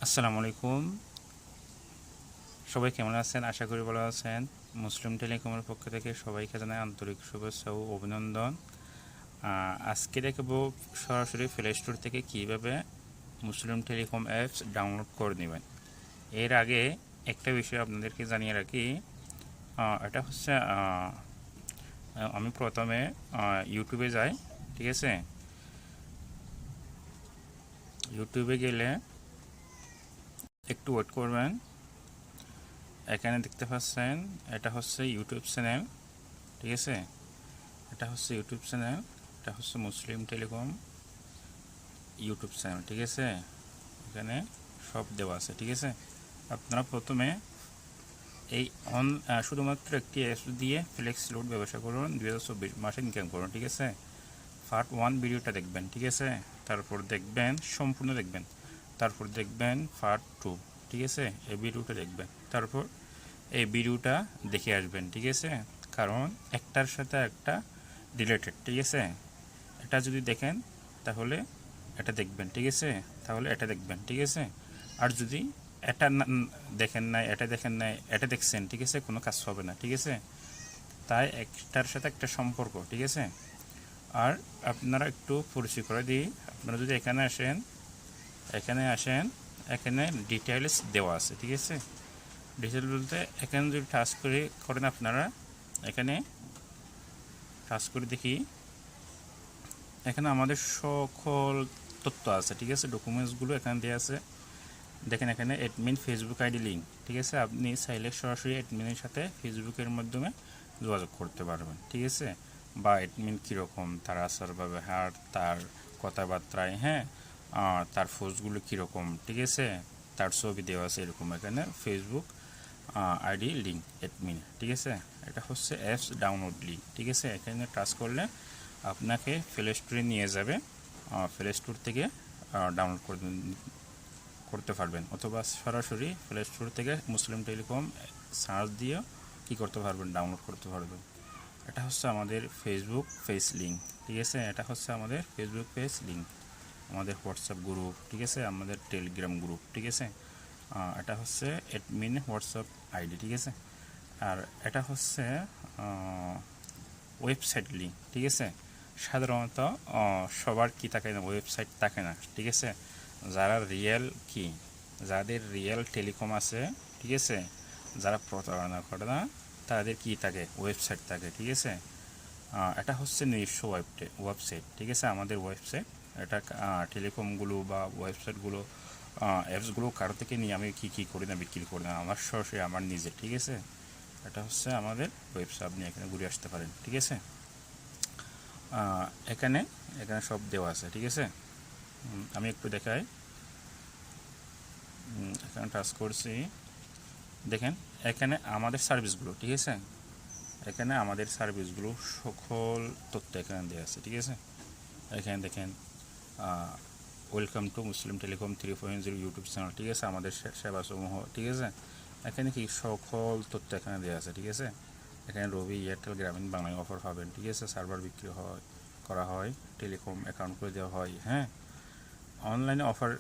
আসসালামু আলাইকুম। সবাই কেমন আছেন? আশা করি ভালো আছেন। মুসলিম টেলিকমের পক্ষ থেকে সবাইকে জানাই আন্তরিক শুভেচ্ছা ও অভিনন্দন। আজকে দেখাবো সরাসরি প্লে স্টোর থেকে কীভাবে মুসলিম টেলিকম অ্যাপস ডাউনলোড করে নেবেন। এর আগে একটা বিষয় আপনাদেরকে জানিয়ে রাখি, এটা হচ্ছে আমি প্রথমে ইউটিউবে যাই, ঠিক আছে? ইউটিউবে গেলে একটু ওয়েট করবেন। এখানে দেখতে পাচ্ছেন এটা হচ্ছে ইউটিউব চ্যানেল, ঠিক আছে? এটা হচ্ছে ইউটিউব চ্যানেল, এটা হচ্ছে মুসলিম টেলিকম ইউটিউব চ্যানেল, ঠিক আছে? এখানে সব দেওয়া আছে, ঠিক আছে? আপনারা প্রথমে এই শুধুমাত্র একটি অ্যাপস দিয়ে ফ্লেক্স লোড ব্যবসা করুন, 2024 মাসে ইনকাম করুন, ঠিক আছে? পার্ট 1 ভিডিওটা দেখবেন, ঠিক আছে? তারপর দেখবেন, সম্পূর্ণ দেখবেন, তারপর দেখবেন পার্ট 2, ঠিক আছে? এই ভিডিওটা দেখবেন, তারপর এই ভিডিওটা দেখে আসবেন, ঠিক আছে? কারণ একটার সাথে একটা রিলেটেড, ঠিক আছে? এটা যদি দেখেন তাহলে এটা দেখবেন, ঠিক আছে? তাহলে এটা দেখবেন, ঠিক আছে? আর যদি এটা দেখেন নাই, এটা দেখেন নাই, এটা দেখছেন, ঠিক আছে, কোনো কাজ হবে না, ঠিক আছে? তাই একটার সাথে একটা সম্পর্ক, ঠিক আছে? আর আপনারা একটু পরিচয় করে দিই। আপনারা যদি এখানে আসেন, এখানে ডিটেইলস দেওয়া আছে, ঠিক আছে? ডিটেইল বলতে এখানে যদি টাচ করেন আপনারা, এখানে টাচ করে দেখি, এখানে আমাদের সকল তথ্য আছে, ঠিক আছে? ডকুমেন্টসগুলো এখানে দেওয়া আছে। দেখেন এখানে অ্যাডমিন ফেসবুক আইডি লিঙ্ক, ঠিক আছে? আপনি চাইলে সরাসরি অ্যাডমিনের সাথে ফেসবুকের মাধ্যমে যোগাযোগ করতে পারবেন, ঠিক আছে? বা অ্যাডমিন কীরকম, তার আচার ব্যবহার, তার কথাবার্তায়, হ্যাঁ, তার পোস্টগুলো কীরকম, ঠিক আছে? তার ছবি দেওয়া আছে এরকম এখানে ফেসবুক আইডি লিঙ্ক অ্যাডমিন, ঠিক আছে? এটা হচ্ছে অ্যাপস ডাউনলোড লিঙ্ক, ঠিক আছে? এখানে টাচ করলে আপনাকে প্লে স্টোরে নিয়ে যাবে। প্লে স্টোর থেকে ডাউনলোড করতে পারবেন, অথবা সরাসরি প্লে স্টোর থেকে মুসলিম টেলিকম সার্চ দিয়ে কী করতে পারবেন, ডাউনলোড করতে পারবেন। এটা হচ্ছে আমাদের ফেসবুক পেজ লিঙ্ক, ঠিক আছে? এটা হচ্ছে আমাদের ফেসবুক পেজ লিঙ্ক, আমাদের হোয়াটসঅ্যাপ গ্রুপ, ঠিক আছে? আমাদের টেলিগ্রাম গ্রুপ, ঠিক আছে? এটা হচ্ছে অ্যাডমিন হোয়াটসঅ্যাপ আইডি, ঠিক আছে? আর এটা হচ্ছে ওয়েবসাইট লিঙ্ক, ঠিক আছে? সাধারণত সবার কি থাকে না, ওয়েবসাইট থাকে না, ঠিক আছে? যাদের রিয়েল টেলিকম আছে, ঠিক আছে, যারা প্রতারণা করে না, তাদের কি থাকে, ওয়েবসাইট থাকে, ঠিক আছে? এটা হচ্ছে নিজস্ব ওয়েবসাইট, ঠিক আছে? আমাদের ওয়েবসাইট, এটা টেলিকমগুলো বা ওয়েবসাইটগুলো, অ্যাপসগুলো কারো থেকে নিয়ে আমি কী করি না, বিক্রি করি না, আমার সরাসরি আমার নিজের, ঠিক আছে? এটা হচ্ছে আমাদের ওয়েবসাইট, আপনি এখানে ঘুরে আসতে পারেন, ঠিক আছে? এখানে সব দেওয়া আছে, ঠিক আছে? আমি একটু দেখাই, এখানে টাচ করছি, দেখেন এখানে আমাদের সার্ভিসগুলো, ঠিক আছে? এখানে আমাদের সার্ভিসগুলো সকল তথ্য এখানে দেওয়া আছে, ঠিক আছে? এখানে দেখেন welcome to Muslim telecom 3.0 YouTube channel, ঠিক আছে? আমাদের সেবাসমূহ, ঠিক আছে? এখানে কি সকল তথ্য এখানে দেওয়া আছে, ঠিক আছে? এখানে রবি, এয়ারটেল, গ্রামীণ বাংলায় অফার পাবেন, ঠিক আছে? সার্ভার বিক্রি করা হয়, টেলিকম অ্যাকাউন্ট করে দেওয়া হয়, হ্যাঁ, অনলাইনে অফার,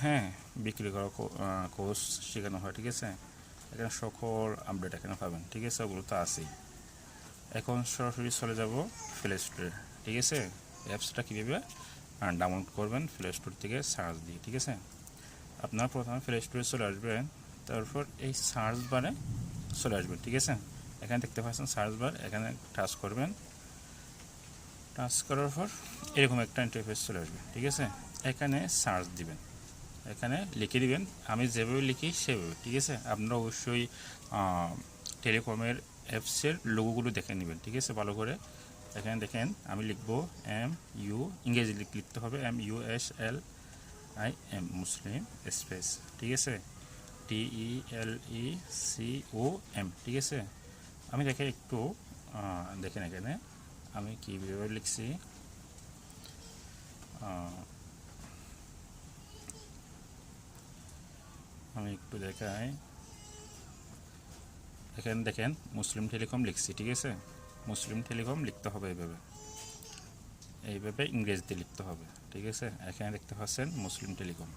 হ্যাঁ, বিক্রি করা কোর্স শেখানো হয়, ঠিক আছে? এখানে সকল আপডেট এখানে পাবেন, ঠিক আছে? ওগুলো তো আছেই। এখন সরাসরি চলে যাব প্লে স্টোরে, ঠিক আছে? অ্যাপসটা কীভাবে ডাউনলোড করবেন প্লে স্টোর থেকে সার্চ দিয়ে, ঠিক আছে? আপনারা প্রথমে প্লে স্টোরে চলে আসবেন, তারপর এই সার্চ বারে চলে আসবেন, ঠিক আছে? এখানে দেখতে পাচ্ছেন সার্চ বার, এখানে টাচ করবেন, টাচ করার পর এরকম একটা ইন্টারফেস চলে আসবে, ঠিক আছে? এখানে সার্চ দিবেন, এখানে লিখে দিবেন, আমি যেভাবে লিখি সেভাবে, ঠিক আছে? আপনারা অবশ্যই টেলিকমের অ্যাপসের লোগোগুলো দেখে নেবেন, ঠিক আছে, ভালো করে। এখানে দেখেন আমি লিখব MU, ইংরেজি লিখতে হবে MUSLIM, মুসলিম স্পেস, ঠিক আছে? TELECOM, ঠিক আছে? আমি দেখে একটু দেখেন এখানে আমি কীভাবে লিখছি, আমি একটু দেখাই। এখানে দেখেন মুসলিম টেলিকম লিখছি, ঠিক আছে? মুসলিম টেলিকম লিখতে হবে এইভাবে ইংরেজিতে লিখতে হবে, ঠিক আছে? এখানে দেখতে পাচ্ছেন মুসলিম টেলিকম,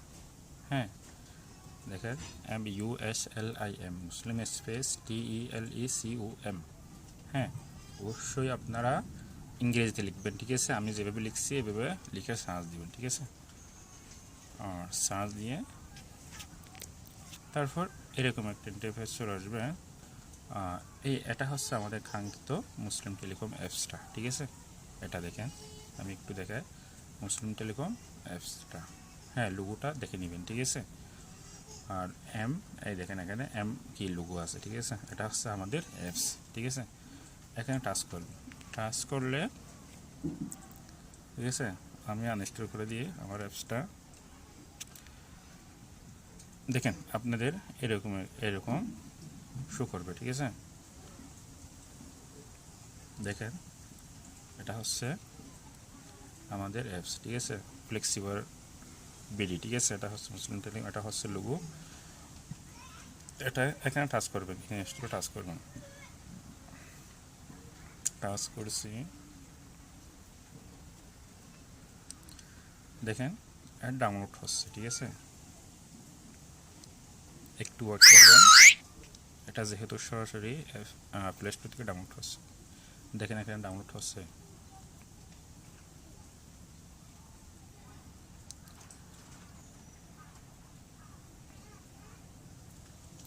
হ্যাঁ, দেখেন MUSLIM মুসলিম স্পেস TELECOM। হ্যাঁ, অবশ্যই আপনারা ইংরেজিতে লিখবেন, ঠিক আছে? আমি যেভাবে লিখছি এভাবে লিখে সার্চ দিবেন, ঠিক আছে? আর সার্চ দিয়ে তারপর এরকম একটা ইন্টারফেস চলে আসবে। এটা হচ্ছে আমাদের কাঙ্ক্ষিত মুসলিম টেলিকম অ্যাপসটা, ঠিক আছে? এটা দেখেন, আমি একটু দেখাই মুসলিম টেলিকম অ্যাপসটা। হ্যাঁ, লোগোটা দেখে নেবেন, ঠিক আছে? আর এই দেখেন এখানে কি লোগো আছে, ঠিক আছে? এটা হচ্ছে আমাদের অ্যাপস, ঠিক আছে? এখানে টাচ করবেন, টাচ করলে, ঠিক আছে, আমি আনইনস্টল করে দিয়ে আমার অ্যাপসটা দেখেন আপনাদের এরকম শো করবে, ঠিক আছে? দেখেন এটা হচ্ছে আমাদের অ্যাপস, ঠিক আছে? ফ্লেক্সিবল বিডি, ঠিক আছে? এটা হচ্ছে মুসলিম টেলিং, এটা হচ্ছে লোগো। এটা এখানে টাচ করবেন, এখানে ইনস্টল টাচ করবেন। টাচ করছি, দেখেন ডাউনলোড হচ্ছে, ঠিক আছে? একটু ওয়েট করবেন, এটা যেহেতু সরাসরি প্লে স্টোর থেকে ডাউনলোড হচ্ছে। দেখেন এখানে ডাউনলোড হচ্ছে।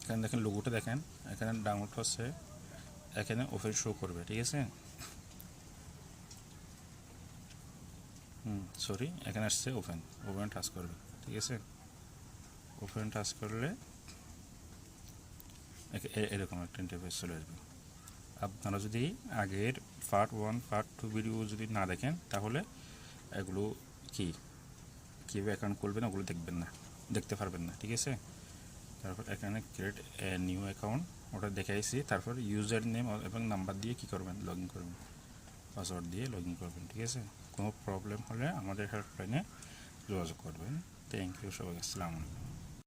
এখানে দেখেন লোগোটা দেখেন, এখানে ডাউনলোড হচ্ছে, এখানে ওপেন শো করবে, ঠিক আছে? সরি, এখানে আসছে ওপেন টাচ করবে, ঠিক আছে? ওপেন টাচ করলে এরকম একটা ইন্টারফেস চলে আসবে। আপনারা যদি আগের পার্ট 1 পার্ট 2 ভিডিও যদি না দেখেন তাহলে এগুলো কীভাবে অ্যাকাউন্ট খুলবেন ওগুলো দেখতে পারবেন না, ঠিক আছে? তারপর এখানে ক্রিয়েট নিউ অ্যাকাউন্ট ওটা দেখাইছি। তারপর ইউজার নেম এবং নাম্বার দিয়ে কী করবেন, লগ ইন করবেন, পাসওয়ার্ড দিয়ে লগ ইন করবেন, ঠিক আছে? কোনো প্রবলেম হলে আমাদের হেল্পলাইনে যোগাযোগ করবেন। থ্যাংক ইউ সবাই, আসসালামু আলাইকুম।